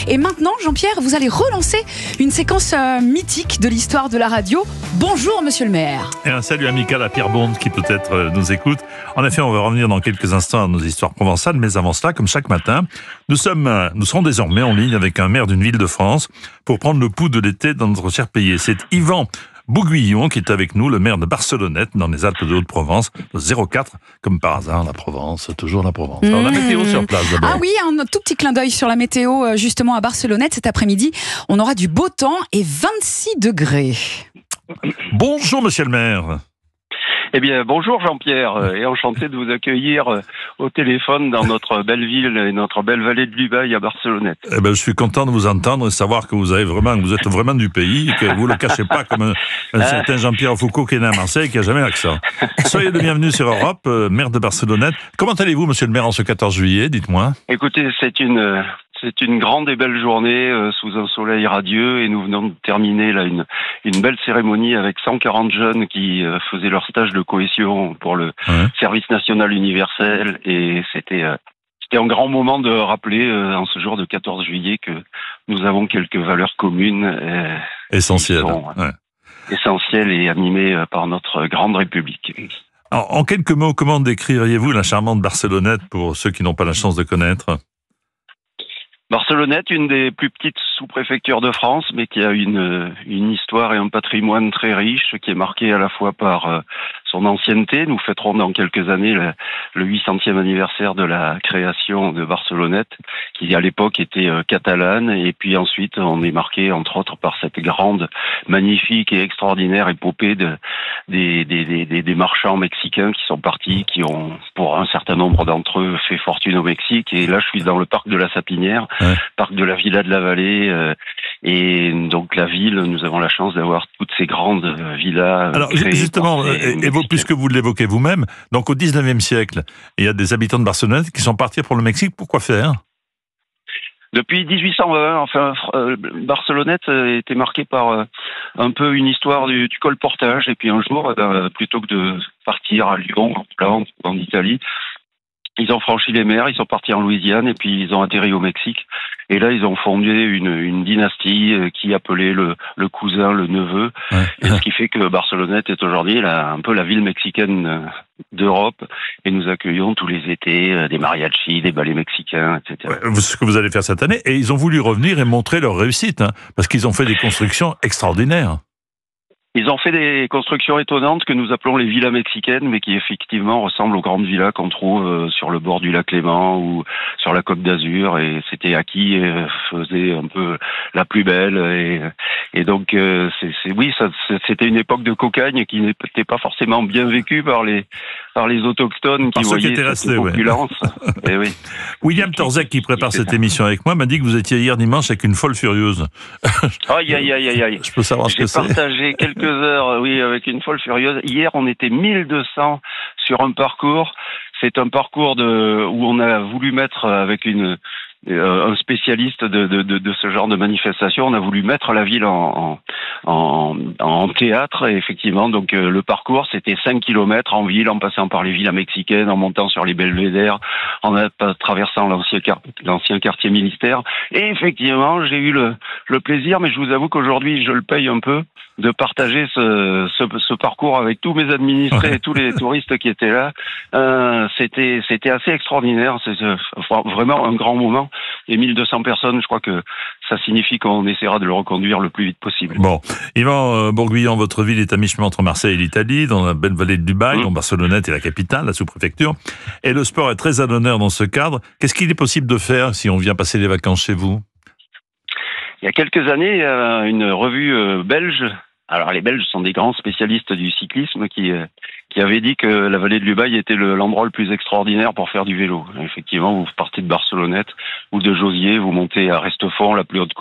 Et maintenant, Jean-Pierre, vous allez relancer une séquence mythique de l'histoire de la radio. Bonjour, monsieur le maire. Et un salut amical à Pierre Bonde qui peut-être nous écoute. En effet, on va revenir dans quelques instants à nos histoires provençales, mais avant cela, comme chaque matin, nous serons désormais en ligne avec un maire d'une ville de France pour prendre le pouls de l'été dans notre cher pays. C'est Yvan Bouguillon qui est avec nous, le maire de Barcelonnette, dans les Alpes de Haute-Provence, 04, comme par hasard, la Provence, toujours la Provence. Alors la météo sur place d'abord. Ah oui, un tout petit clin d'œil sur la météo, justement à Barcelonnette cet après-midi. On aura du beau temps et 26 degrés. Bonjour monsieur le maire. Eh bien, bonjour Jean-Pierre, et enchanté de vous accueillir au téléphone dans notre belle ville et notre belle vallée de l'Ubaye à Barcelonnette. Eh ben, je suis content de vous entendre et savoir que vous êtes vraiment du pays, et que vous ne le cachez pas comme un certain Jean-Pierre Foucault qui est né à Marseille, qui n'a jamais l'accent. Soyez le bienvenu sur Europe, maire de Barcelonnette. Comment allez-vous, monsieur le maire, en ce 14 juillet, dites-moi? Écoutez, c'est une grande et belle journée sous un soleil radieux et nous venons de terminer là une belle cérémonie avec 140 jeunes qui faisaient leur stage de cohésion pour le service national universel et c'était un grand moment de rappeler en ce jour de 14 juillet que nous avons quelques valeurs communes essentielles, essentielles et animées par notre grande République. Alors, en quelques mots, comment décririez-vous la charmante Barcelonnette pour ceux qui n'ont pas la chance de connaître? Barcelonnette, une des plus petites sous-préfectures de France, mais qui a une histoire et un patrimoine très riche, qui est marqué à la fois par son ancienneté. Nous fêterons dans quelques années le 800e anniversaire de la création de Barcelonnette, qui à l'époque était catalane, et puis ensuite on est marqué entre autres par cette grande, magnifique et extraordinaire épopée des marchands mexicains qui sont partis, qui ont pour un certain nombre d'entre eux fait fortune au Mexique. Et là je suis dans le parc de la Sapinière, parc de la Villa de la Vallée, et donc la ville, nous avons la chance d'avoir toutes ces grandes villas. Alors justement, puisque vous l'évoquez vous-même, donc au 19e siècle, il y a des habitants de Barcelonnette qui sont partis pour le Mexique. Pourquoi faire? Depuis 1820, enfin, Barcelonnette était marquée par un peu une histoire du colportage. Et puis un jour, plutôt que de partir à Lyon, en Italie, ils ont franchi les mers, ils sont partis en Louisiane et puis ils ont atterri au Mexique. Et là, ils ont fondé une dynastie qui appelait le cousin, le neveu. Et ce qui fait que Barcelonnette est aujourd'hui un peu la ville mexicaine d'Europe. Et nous accueillons tous les étés des mariachis, des ballets mexicains, etc. Ce que vous allez faire cette année. Et ils ont voulu revenir et montrer leur réussite, parce qu'ils ont fait des constructions extraordinaires. Ils ont fait des constructions étonnantes que nous appelons les villas mexicaines, mais qui effectivement ressemblent aux grandes villas qu'on trouve sur le bord du lac Léman ou sur la Côte d'Azur. Et c'était à qui faisait un peu la plus belle. Et donc, c'était une époque de cocagne qui n'était pas forcément bien vécue par les autochtones qui voyaient cette opulence. Et oui. William Torzek, qui prépare cette émission avec moi, m'a dit que vous étiez hier dimanche avec une folle furieuse. Aïe. Je peux savoir ce que c'est. J'ai partagé quelques heures, oui, avec une folle furieuse. Hier, on était 1200 sur un parcours. C'est un parcours où on a voulu mettre avec un spécialiste de ce genre de manifestation, on a voulu mettre la ville en théâtre. Et effectivement, donc le parcours, c'était 5 kilomètres en ville, en passant par les villas mexicaines, en montant sur les belvédères, en traversant l'ancien quartier militaire. Et effectivement, j'ai eu le plaisir, mais je vous avoue qu'aujourd'hui, je le paye un peu, de partager ce parcours avec tous mes administrés et tous les touristes qui étaient là. C'était assez extraordinaire. C'est vraiment un grand moment. Et 1200 personnes, je crois que ça signifie qu'on essaiera de le reconduire le plus vite possible. Bon, Yvan Bouguillon, votre ville est à mi-chemin entre Marseille et l'Italie, dans la belle vallée de l'Ubaye, dont Barcelonnette est la capitale, la sous-préfecture. Et le sport est très à l'honneur dans ce cadre. Qu'est-ce qu'il est possible de faire si on vient passer les vacances chez vous? Il y a quelques années, une revue belge. Alors les Belges sont des grands spécialistes du cyclisme qui avait dit que la vallée de l'Ubaye était l'endroit le plus extraordinaire pour faire du vélo. Effectivement, vous partez de Barcelonnette ou de Josier, vous montez à Restefond, la plus haute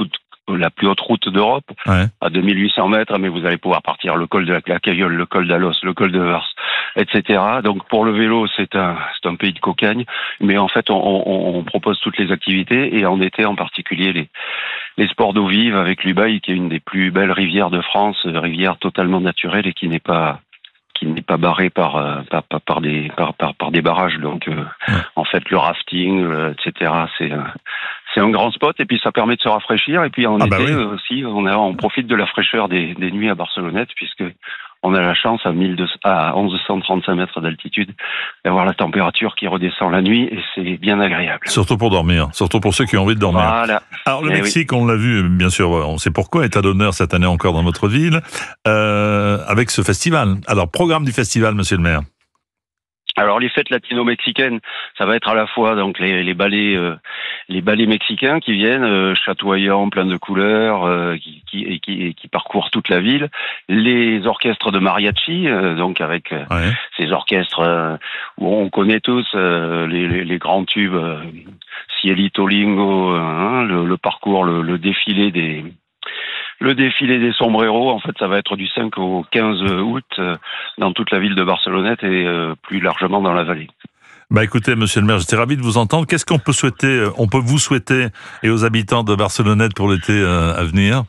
route d'Europe, à 2800 mètres, mais vous allez pouvoir partir le col de la Clacailleule, le col d'Alos, le col de Vars, etc. Donc pour le vélo, c'est un pays de cocagne, mais en fait on propose toutes les activités, et en été en particulier les sports d'eau vive avec l'Ubaye, qui est une des plus belles rivières de France, rivière totalement naturelle et qui n'est pas barré par des barrages. Donc en fait le rafting, etc. c'est un grand spot et puis ça permet de se rafraîchir. Et puis en été oui. aussi, on profite de la fraîcheur des nuits à Barcelonnette puisque on a la chance à 1135 mètres d'altitude d'avoir la température qui redescend la nuit et c'est bien agréable. Surtout pour dormir, surtout pour ceux qui ont envie de dormir. Voilà. Alors le Eh Mexique, on l'a vu, bien sûr, on sait pourquoi, est à l'honneur cette année encore dans votre ville, avec ce festival. Alors, programme du festival, monsieur le maire. Alors les fêtes latino-mexicaines, ça va être à la fois donc les ballets mexicains qui viennent chatoyants, plein de couleurs, qui parcourent toute la ville, les orchestres de mariachi, donc avec ces orchestres où on connaît tous les grands tubes, Cielito Lingo, le parcours, le défilé des sombreros, en fait, ça va être du 5 au 15 août dans toute la ville de Barcelonnette et plus largement dans la vallée. Bah écoutez, monsieur le maire, j'étais ravi de vous entendre. Qu'est-ce qu'on peut souhaiter, vous souhaiter et aux habitants de Barcelonnette pour l'été à venir?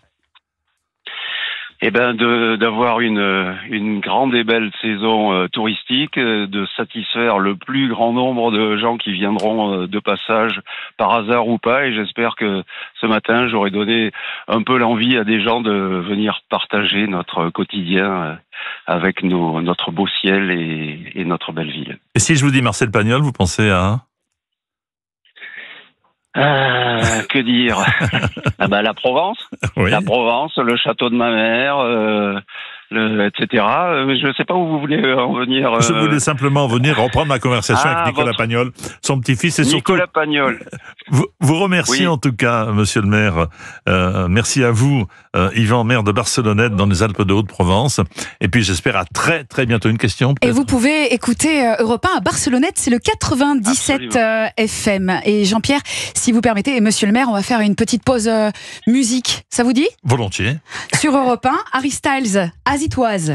Eh ben, d'avoir une grande et belle saison touristique, de satisfaire le plus grand nombre de gens qui viendront de passage par hasard ou pas. Et j'espère que ce matin, j'aurai donné un peu l'envie à des gens de venir partager notre quotidien avec notre beau ciel et notre belle ville. Et si je vous dis Marcel Pagnol, vous pensez à... Que dire? La Provence, Oui. La Provence, le château de ma mère, etc. Je ne sais pas où vous voulez en venir. Je voulais simplement venir reprendre ma conversation avec Nicolas Pagnol, son petit-fils, et Nicolas surtout Pagnol. vous remercie en tout cas, monsieur le maire. Merci à vous, Yvan, maire de Barcelonnette, dans les Alpes de Haute-Provence. Et puis j'espère à très très bientôt. Une question peut-être? Et vous pouvez écouter Europe 1 à Barcelonnette, c'est le 97 FM. Et Jean-Pierre, si vous permettez, et monsieur le maire, on va faire une petite pause musique. Ça vous dit? Volontiers. Sur Europe 1, Harry Styles, As It Was.